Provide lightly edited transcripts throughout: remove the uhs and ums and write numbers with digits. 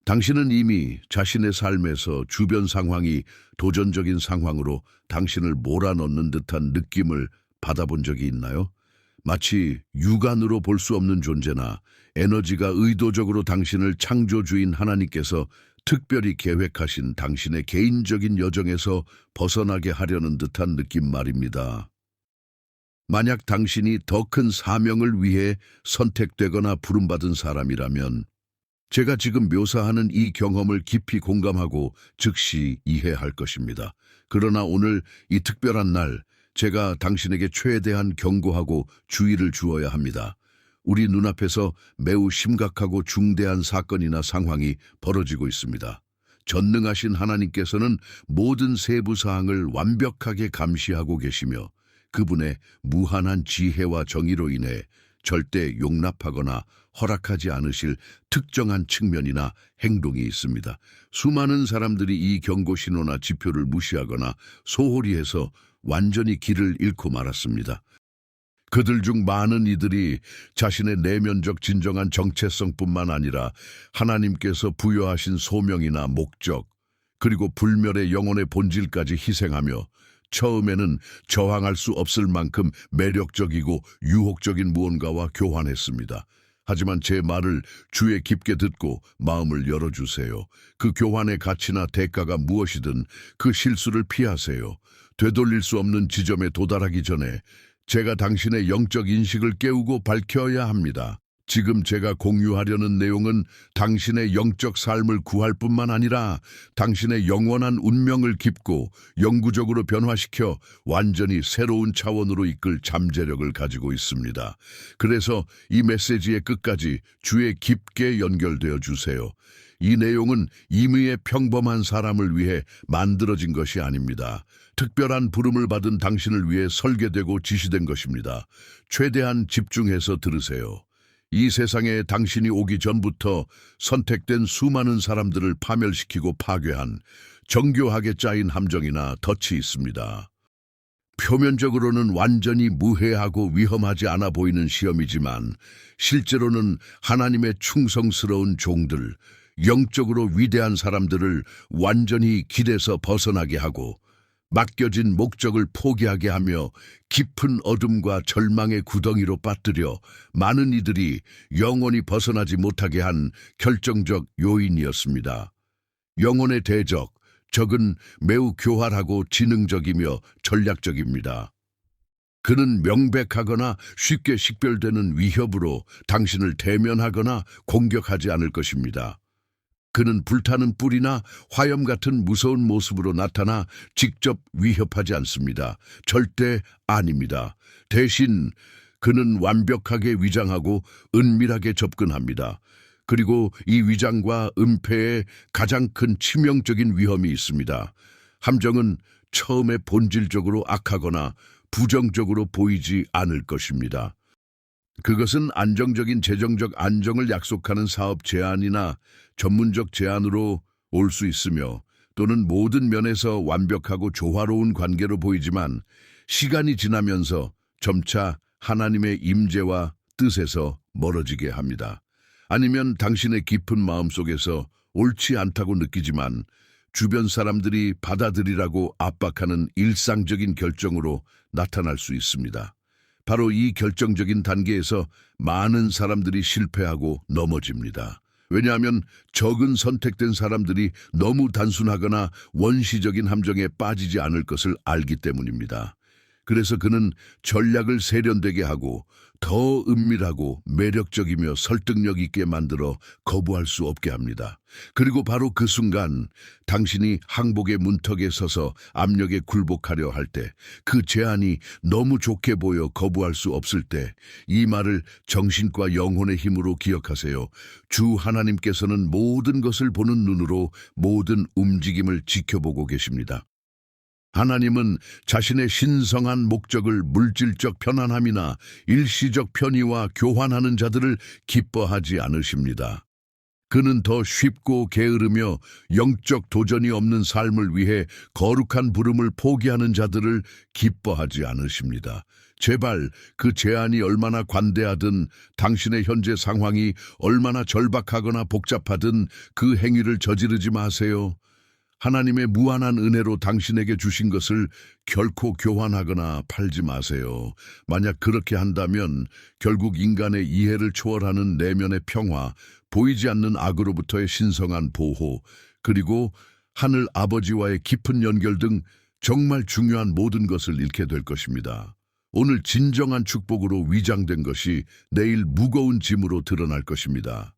당신은 이미 자신의 삶에서 주변 상황이 도전적인 상황으로 당신을 몰아넣는 듯한 느낌을 받아본 적이 있나요? 마치 육안으로 볼 수 없는 존재나 에너지가 의도적으로 당신을 창조주인 하나님께서 특별히 계획하신 당신의 개인적인 여정에서 벗어나게 하려는 듯한 느낌 말입니다. 만약 당신이 더 큰 사명을 위해 선택되거나 부름받은 사람이라면 제가 지금 묘사하는 이 경험을 깊이 공감하고 즉시 이해할 것입니다. 그러나 오늘 이 특별한 날, 제가 당신에게 최대한 경고하고 주의를 주어야 합니다. 우리 눈앞에서 매우 심각하고 중대한 사건이나 상황이 벌어지고 있습니다. 전능하신 하나님께서는 모든 세부 사항을 완벽하게 감시하고 계시며 그분의 무한한 지혜와 정의로 인해 절대 용납하거나 허락하지 않으실 특정한 측면이나 행동이 있습니다. 수많은 사람들이 이 경고 신호나 지표를 무시하거나 소홀히 해서 완전히 길을 잃고 말았습니다. 그들 중 많은 이들이 자신의 내면적 진정한 정체성뿐만 아니라 하나님께서 부여하신 소명이나 목적, 그리고 불멸의 영혼의 본질까지 희생하며 처음에는 저항할 수 없을 만큼 매력적이고 유혹적인 무언가와 교환했습니다. 하지만 제 말을 주의 깊게 듣고 마음을 열어주세요. 그 교환의 가치나 대가가 무엇이든 그 실수를 피하세요. 되돌릴 수 없는 지점에 도달하기 전에 제가 당신의 영적 인식을 깨우고 밝혀야 합니다. 지금 제가 공유하려는 내용은 당신의 영적 삶을 구할 뿐만 아니라 당신의 영원한 운명을 깊고 영구적으로 변화시켜 완전히 새로운 차원으로 이끌 잠재력을 가지고 있습니다. 그래서 이 메시지의 끝까지 주의 깊게 연결되어 주세요. 이 내용은 임의의 평범한 사람을 위해 만들어진 것이 아닙니다. 특별한 부름을 받은 당신을 위해 설계되고 지시된 것입니다. 최대한 집중해서 들으세요. 이 세상에 당신이 오기 전부터 선택된 수많은 사람들을 파멸시키고 파괴한 정교하게 짜인 함정이나 덫이 있습니다. 표면적으로는 완전히 무해하고 위험하지 않아 보이는 시험이지만 실제로는 하나님의 충성스러운 종들, 영적으로 위대한 사람들을 완전히 길에서 벗어나게 하고 맡겨진 목적을 포기하게 하며 깊은 어둠과 절망의 구덩이로 빠뜨려 많은 이들이 영원히 벗어나지 못하게 한 결정적 요인이었습니다. 영혼의 대적, 적은 매우 교활하고 지능적이며 전략적입니다. 그는 명백하거나 쉽게 식별되는 위협으로 당신을 대면하거나 공격하지 않을 것입니다. 그는 불타는 뿔이나 화염 같은 무서운 모습으로 나타나 직접 위협하지 않습니다. 절대 아닙니다. 대신 그는 완벽하게 위장하고 은밀하게 접근합니다. 그리고 이 위장과 은폐에 가장 큰 치명적인 위험이 있습니다. 함정은 처음에 본질적으로 악하거나 부정적으로 보이지 않을 것입니다. 그것은 안정적인 재정적 안정을 약속하는 사업 제안이나 전문적 제안으로 올 수 있으며 또는 모든 면에서 완벽하고 조화로운 관계로 보이지만 시간이 지나면서 점차 하나님의 임재와 뜻에서 멀어지게 합니다. 아니면 당신의 깊은 마음속에서 옳지 않다고 느끼지만 주변 사람들이 받아들이라고 압박하는 일상적인 결정으로 나타날 수 있습니다. 바로 이 결정적인 단계에서 많은 사람들이 실패하고 넘어집니다. 왜냐하면 적은 선택된 사람들이 너무 단순하거나 원시적인 함정에 빠지지 않을 것을 알기 때문입니다. 그래서 그는 전략을 세련되게 하고 더 은밀하고 매력적이며 설득력 있게 만들어 거부할 수 없게 합니다. 그리고 바로 그 순간 당신이 항복의 문턱에 서서 압력에 굴복하려 할 때, 그 제안이 너무 좋게 보여 거부할 수 없을 때, 이 말을 정신과 영혼의 힘으로 기억하세요. 주 하나님께서는 모든 것을 보는 눈으로 모든 움직임을 지켜보고 계십니다. 하나님은 자신의 신성한 목적을 물질적 편안함이나 일시적 편의와 교환하는 자들을 기뻐하지 않으십니다. 그는 더 쉽고 게으르며 영적 도전이 없는 삶을 위해 거룩한 부름을 포기하는 자들을 기뻐하지 않으십니다. 제발 그 제안이 얼마나 관대하든 당신의 현재 상황이 얼마나 절박하거나 복잡하든 그 행위를 저지르지 마세요. 하나님의 무한한 은혜로 당신에게 주신 것을 결코 교환하거나 팔지 마세요. 만약 그렇게 한다면 결국 인간의 이해를 초월하는 내면의 평화, 보이지 않는 악으로부터의 신성한 보호, 그리고 하늘 아버지와의 깊은 연결 등 정말 중요한 모든 것을 잃게 될 것입니다. 오늘 진정한 축복으로 위장된 것이 내일 무거운 짐으로 드러날 것입니다.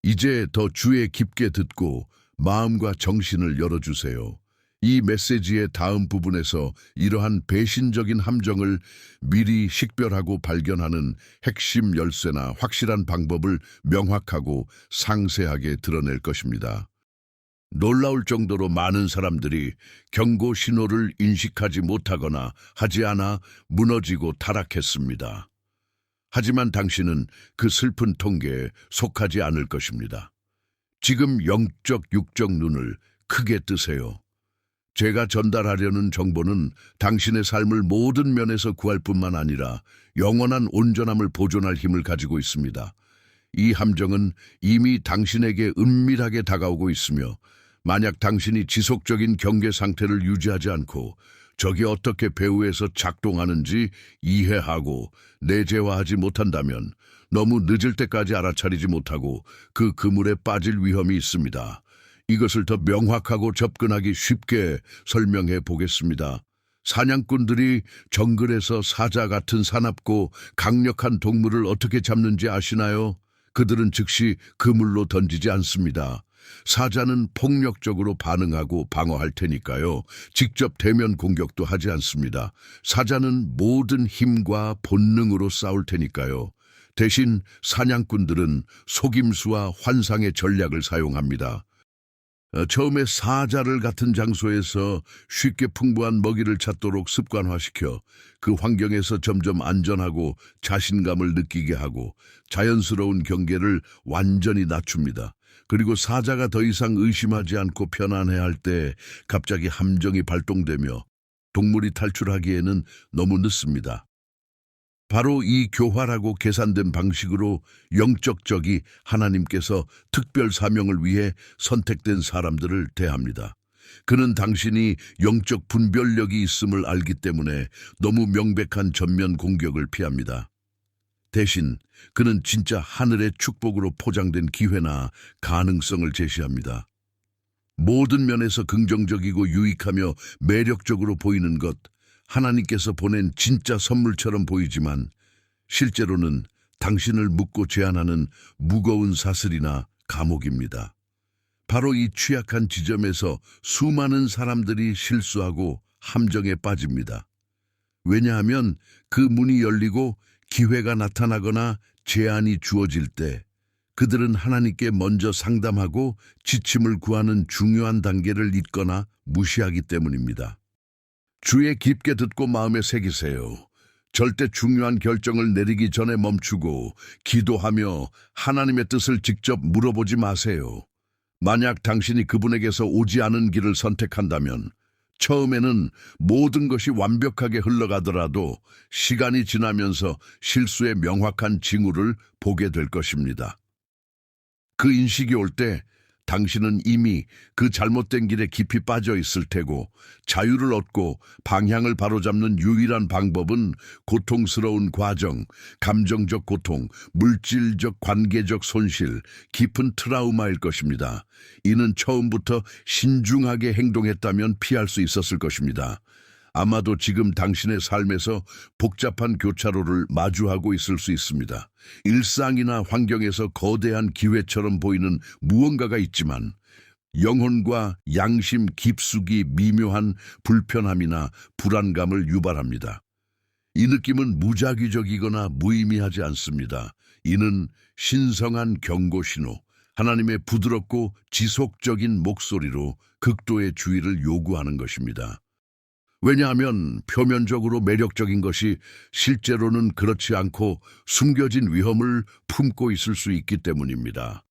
이제 더 주의 깊게 듣고 마음과 정신을 열어주세요. 이 메시지의 다음 부분에서 이러한 배신적인 함정을 미리 식별하고 발견하는 핵심 열쇠나 확실한 방법을 명확하고 상세하게 드러낼 것입니다. 놀라울 정도로 많은 사람들이 경고 신호를 인식하지 못하거나 하지 않아 무너지고 타락했습니다. 하지만 당신은 그 슬픈 통계에 속하지 않을 것입니다. 지금 영적 육적 눈을 크게 뜨세요. 제가 전달하려는 정보는 당신의 삶을 모든 면에서 구할 뿐만 아니라 영원한 온전함을 보존할 힘을 가지고 있습니다. 이 함정은 이미 당신에게 은밀하게 다가오고 있으며 만약 당신이 지속적인 경계 상태를 유지하지 않고 적이 어떻게 배후에서 작동하는지 이해하고 내재화하지 못한다면 너무 늦을 때까지 알아차리지 못하고 그 그물에 빠질 위험이 있습니다. 이것을 더 명확하고 접근하기 쉽게 설명해 보겠습니다. 사냥꾼들이 정글에서 사자 같은 사납고 강력한 동물을 어떻게 잡는지 아시나요? 그들은 즉시 그물로 던지지 않습니다. 사자는 폭력적으로 반응하고 방어할 테니까요. 직접 대면 공격도 하지 않습니다. 사자는 모든 힘과 본능으로 싸울 테니까요. 대신 사냥꾼들은 속임수와 환상의 전략을 사용합니다. 처음에 사자를 같은 장소에서 쉽게 풍부한 먹이를 찾도록 습관화시켜 그 환경에서 점점 안전하고 자신감을 느끼게 하고 자연스러운 경계를 완전히 낮춥니다. 그리고 사자가 더 이상 의심하지 않고 편안해할 때 갑자기 함정이 발동되며 동물이 탈출하기에는 너무 늦습니다. 바로 이 교활하고 계산된 방식으로 영적 적이 하나님께서 특별 사명을 위해 선택된 사람들을 대합니다. 그는 당신이 영적 분별력이 있음을 알기 때문에 너무 명백한 전면 공격을 피합니다. 대신 그는 진짜 하늘의 축복으로 포장된 기회나 가능성을 제시합니다. 모든 면에서 긍정적이고 유익하며 매력적으로 보이는 것, 하나님께서 보낸 진짜 선물처럼 보이지만 실제로는 당신을 묶고 제한하는 무거운 사슬이나 감옥입니다. 바로 이 취약한 지점에서 수많은 사람들이 실수하고 함정에 빠집니다. 왜냐하면 그 문이 열리고 기회가 나타나거나 제안이 주어질 때 그들은 하나님께 먼저 상담하고 지침을 구하는 중요한 단계를 잊거나 무시하기 때문입니다. 주의 깊게 듣고 마음에 새기세요. 절대 중요한 결정을 내리기 전에 멈추고 기도하며 하나님의 뜻을 직접 물어보지 마세요. 만약 당신이 그분에게서 오지 않은 길을 선택한다면 처음에는 모든 것이 완벽하게 흘러가더라도 시간이 지나면서 실수의 명확한 징후를 보게 될 것입니다. 그 인식이 올 때 당신은 이미 그 잘못된 길에 깊이 빠져 있을 테고 자유를 얻고 방향을 바로잡는 유일한 방법은 고통스러운 과정, 감정적 고통, 물질적 관계적 손실, 깊은 트라우마일 것입니다. 이는 처음부터 신중하게 행동했다면 피할 수 있었을 것입니다. 아마도 지금 당신의 삶에서 복잡한 교차로를 마주하고 있을 수 있습니다. 일상이나 환경에서 거대한 기회처럼 보이는 무언가가 있지만 영혼과 양심 깊숙이 미묘한 불편함이나 불안감을 유발합니다. 이 느낌은 무작위적이거나 무의미하지 않습니다. 이는 신성한 경고 신호, 하나님의 부드럽고 지속적인 목소리로 극도의 주의를 요구하는 것입니다. 왜냐하면 표면적으로 매력적인 것이 실제로는 그렇지 않고 숨겨진 위험을 품고 있을 수 있기 때문입니다.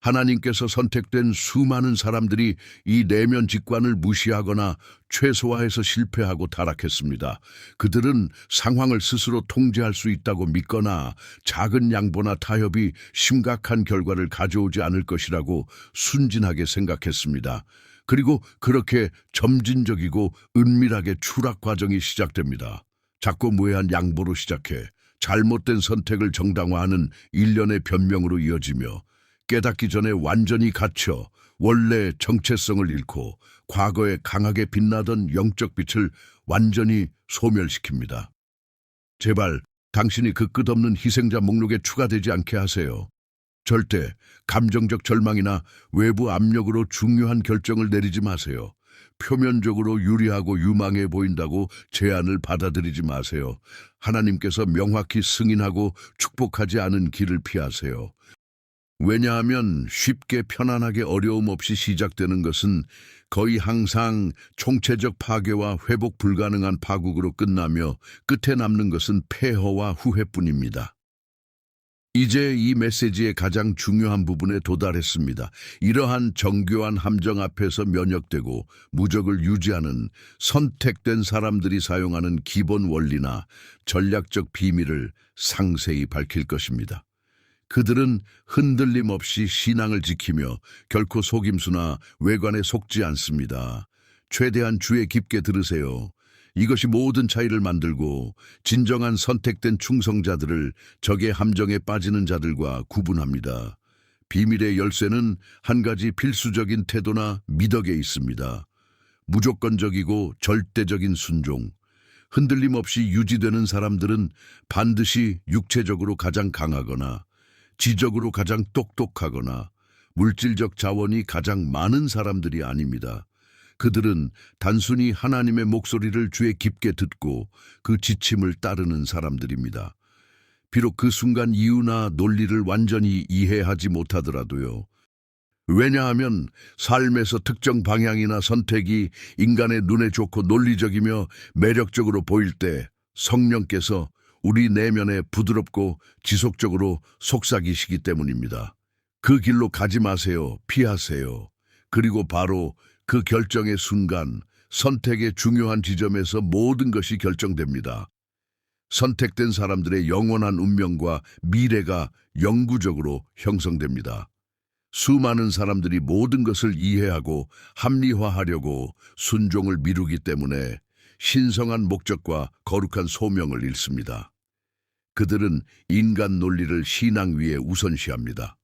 하나님께서 선택된 수많은 사람들이 이 내면 직관을 무시하거나 최소화해서 실패하고 타락했습니다. 그들은 상황을 스스로 통제할 수 있다고 믿거나 작은 양보나 타협이 심각한 결과를 가져오지 않을 것이라고 순진하게 생각했습니다. 그리고 그렇게 점진적이고 은밀하게 추락 과정이 시작됩니다. 작고 무해한 양보로 시작해 잘못된 선택을 정당화하는 일련의 변명으로 이어지며 깨닫기 전에 완전히 갇혀 원래 정체성을 잃고 과거에 강하게 빛나던 영적 빛을 완전히 소멸시킵니다. 제발 당신이 그 끝없는 희생자 목록에 추가되지 않게 하세요. 절대 감정적 절망이나 외부 압력으로 중요한 결정을 내리지 마세요. 표면적으로 유리하고 유망해 보인다고 제안을 받아들이지 마세요. 하나님께서 명확히 승인하고 축복하지 않은 길을 피하세요. 왜냐하면 쉽게 편안하게 어려움 없이 시작되는 것은 거의 항상 총체적 파괴와 회복 불가능한 파국으로 끝나며 끝에 남는 것은 폐허와 후회뿐입니다. 이제 이 메시지의 가장 중요한 부분에 도달했습니다. 이러한 정교한 함정 앞에서 면역되고 무적을 유지하는 선택된 사람들이 사용하는 기본 원리나 전략적 비밀을 상세히 밝힐 것입니다. 그들은 흔들림 없이 신앙을 지키며 결코 속임수나 외관에 속지 않습니다. 최대한 주의 깊게 들으세요. 이것이 모든 차이를 만들고 진정한 선택된 충성자들을 적의 함정에 빠지는 자들과 구분합니다. 비밀의 열쇠는 한 가지 필수적인 태도나 미덕에 있습니다. 무조건적이고 절대적인 순종. 흔들림 없이 유지되는 사람들은 반드시 육체적으로 가장 강하거나 지적으로 가장 똑똑하거나 물질적 자원이 가장 많은 사람들이 아닙니다. 그들은 단순히 하나님의 목소리를 주에 깊게 듣고 그 지침을 따르는 사람들입니다. 비록 그 순간 이유나 논리를 완전히 이해하지 못하더라도요. 왜냐하면 삶에서 특정 방향이나 선택이 인간의 눈에 좋고 논리적이며 매력적으로 보일 때 성령께서 우리 내면에 부드럽고 지속적으로 속삭이시기 때문입니다. 그 길로 가지 마세요. 피하세요. 그리고 바로 그 결정의 순간, 선택의 중요한 지점에서 모든 것이 결정됩니다. 선택된 사람들의 영원한 운명과 미래가 영구적으로 형성됩니다. 수많은 사람들이 모든 것을 이해하고 합리화하려고 순종을 미루기 때문에 신성한 목적과 거룩한 소명을 잃습니다. 그들은 인간 논리를 신앙 위에 우선시합니다.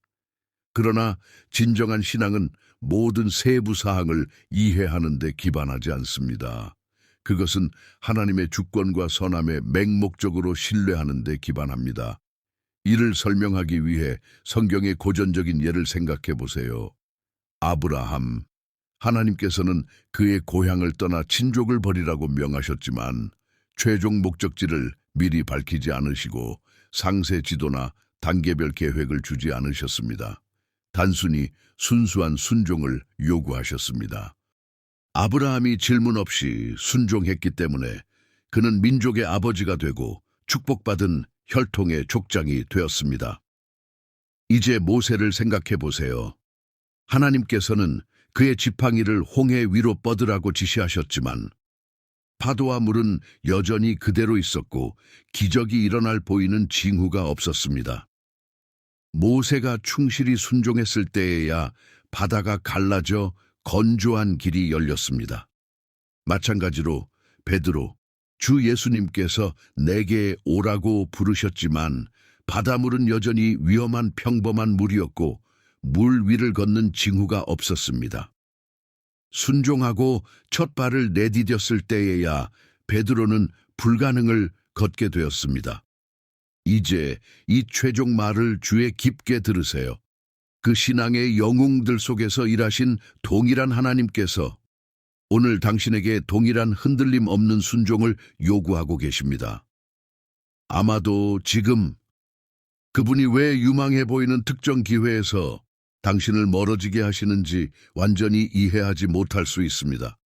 그러나 진정한 신앙은 모든 세부 사항을 이해하는 데 기반하지 않습니다. 그것은 하나님의 주권과 선함에 맹목적으로 신뢰하는 데 기반합니다. 이를 설명하기 위해 성경의 고전적인 예를 생각해 보세요. 아브라함. 하나님께서는 그의 고향을 떠나 친족을 버리라고 명하셨지만 최종 목적지를 미리 밝히지 않으시고 상세 지도나 단계별 계획을 주지 않으셨습니다. 단순히 순수한 순종을 요구하셨습니다. 아브라함이 질문 없이 순종했기 때문에 그는 민족의 아버지가 되고 축복받은 혈통의 족장이 되었습니다. 이제 모세를 생각해 보세요. 하나님께서는 그의 지팡이를 홍해 위로 뻗으라고 지시하셨지만 파도와 물은 여전히 그대로 있었고 기적이 일어날 보이는 징후가 없었습니다. 모세가 충실히 순종했을 때에야 바다가 갈라져 건조한 길이 열렸습니다. 마찬가지로 베드로, 주 예수님께서 내게 오라고 부르셨지만 바닷물은 여전히 위험한 평범한 물이었고 물 위를 걷는 징후가 없었습니다. 순종하고 첫 발을 내디뎠을 때에야 베드로는 불가능을 걷게 되었습니다. 이제 이 최종 말을 주에 깊게 들으세요. 그 신앙의 영웅들 속에서 일하신 동일한 하나님께서 오늘 당신에게 동일한 흔들림 없는 순종을 요구하고 계십니다. 아마도 지금 그분이 왜 유망해 보이는 특정 기회에서 당신을 멀어지게 하시는지 완전히 이해하지 못할 수 있습니다.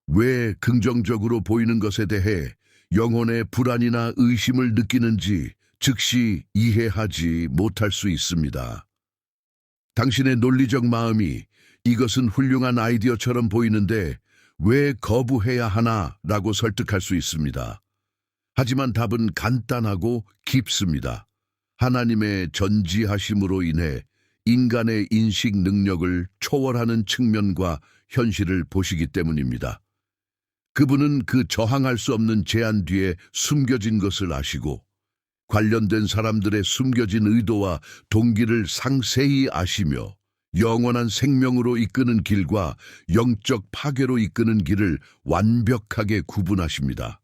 왜 긍정적으로 보이는 것에 대해 영혼의 불안이나 의심을 느끼는지 즉시 이해하지 못할 수 있습니다. 당신의 논리적 마음이 이것은 훌륭한 아이디어처럼 보이는데 왜 거부해야 하나라고 설득할 수 있습니다. 하지만 답은 간단하고 깊습니다. 하나님의 전지하심으로 인해 인간의 인식 능력을 초월하는 측면과 현실을 보시기 때문입니다. 그분은 그 저항할 수 없는 제한 뒤에 숨겨진 것을 아시고 관련된 사람들의 숨겨진 의도와 동기를 상세히 아시며 영원한 생명으로 이끄는 길과 영적 파괴로 이끄는 길을 완벽하게 구분하십니다.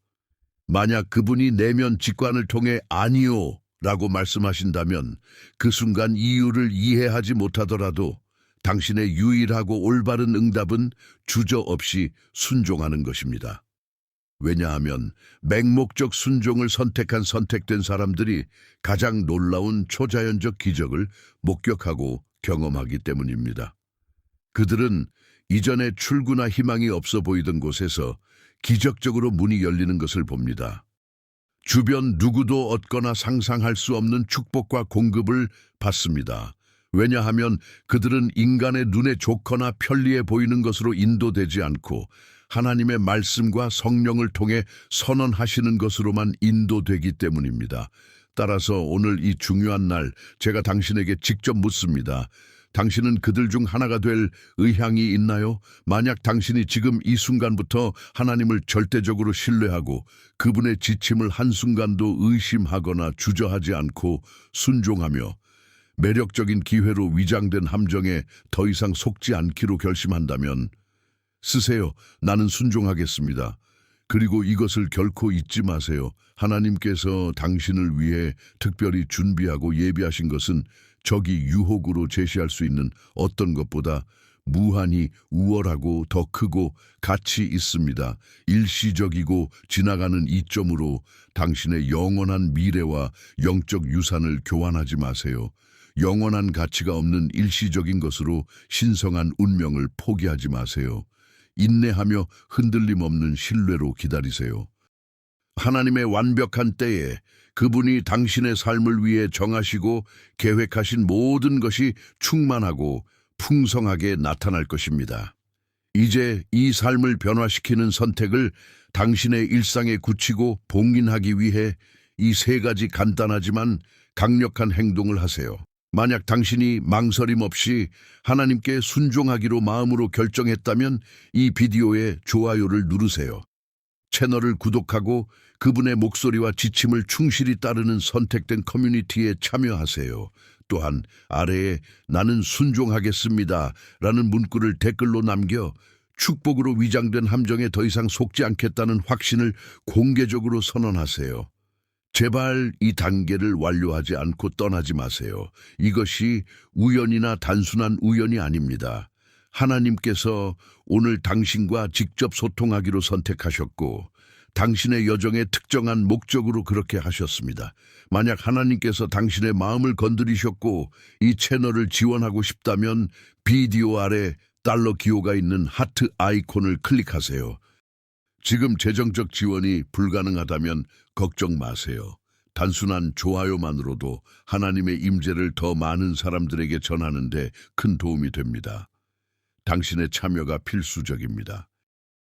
만약 그분이 내면 직관을 통해 아니요 라고 말씀하신다면 그 순간 이유를 이해하지 못하더라도 당신의 유일하고 올바른 응답은 주저없이 순종하는 것입니다. 왜냐하면 맹목적 순종을 선택한 선택된 사람들이 가장 놀라운 초자연적 기적을 목격하고 경험하기 때문입니다. 그들은 이전에 출구나 희망이 없어 보이던 곳에서 기적적으로 문이 열리는 것을 봅니다. 주변 누구도 얻거나 상상할 수 없는 축복과 공급을 받습니다. 왜냐하면 그들은 인간의 눈에 좋거나 편리해 보이는 것으로 인도되지 않고 하나님의 말씀과 성령을 통해 선언하시는 것으로만 인도되기 때문입니다. 따라서 오늘 이 중요한 날 제가 당신에게 직접 묻습니다. 당신은 그들 중 하나가 될 의향이 있나요? 만약 당신이 지금 이 순간부터 하나님을 절대적으로 신뢰하고 그분의 지침을 한순간도 의심하거나 주저하지 않고 순종하며 매력적인 기회로 위장된 함정에 더 이상 속지 않기로 결심한다면 쓰세요. 나는 순종하겠습니다. 그리고 이것을 결코 잊지 마세요. 하나님께서 당신을 위해 특별히 준비하고 예비하신 것은 적이 유혹으로 제시할 수 있는 어떤 것보다 무한히 우월하고 더 크고 가치 있습니다. 일시적이고 지나가는 이점으로 당신의 영원한 미래와 영적 유산을 교환하지 마세요. 영원한 가치가 없는 일시적인 것으로 신성한 운명을 포기하지 마세요. 인내하며 흔들림 없는 신뢰로 기다리세요. 하나님의 완벽한 때에 그분이 당신의 삶을 위해 정하시고 계획하신 모든 것이 충만하고 풍성하게 나타날 것입니다. 이제 이 삶을 변화시키는 선택을 당신의 일상에 굳히고 봉인하기 위해 이 세 가지 간단하지만 강력한 행동을 하세요. 만약 당신이 망설임 없이 하나님께 순종하기로 마음으로 결정했다면 이 비디오에 좋아요를 누르세요. 채널을 구독하고 그분의 목소리와 지침을 충실히 따르는 선택된 커뮤니티에 참여하세요. 또한 아래에 나는 순종하겠습니다 라는 문구를 댓글로 남겨 축복으로 위장된 함정에 더 이상 속지 않겠다는 확신을 공개적으로 선언하세요. 제발 이 단계를 완료하지 않고 떠나지 마세요. 이것이 우연이나 단순한 우연이 아닙니다. 하나님께서 오늘 당신과 직접 소통하기로 선택하셨고 당신의 여정의 특정한 목적으로 그렇게 하셨습니다. 만약 하나님께서 당신의 마음을 건드리셨고 이 채널을 지원하고 싶다면 비디오 아래 달러 기호가 있는 하트 아이콘을 클릭하세요. 지금 재정적 지원이 불가능하다면 걱정 마세요. 단순한 좋아요만으로도 하나님의 임재를 더 많은 사람들에게 전하는 데 큰 도움이 됩니다. 당신의 참여가 필수적입니다.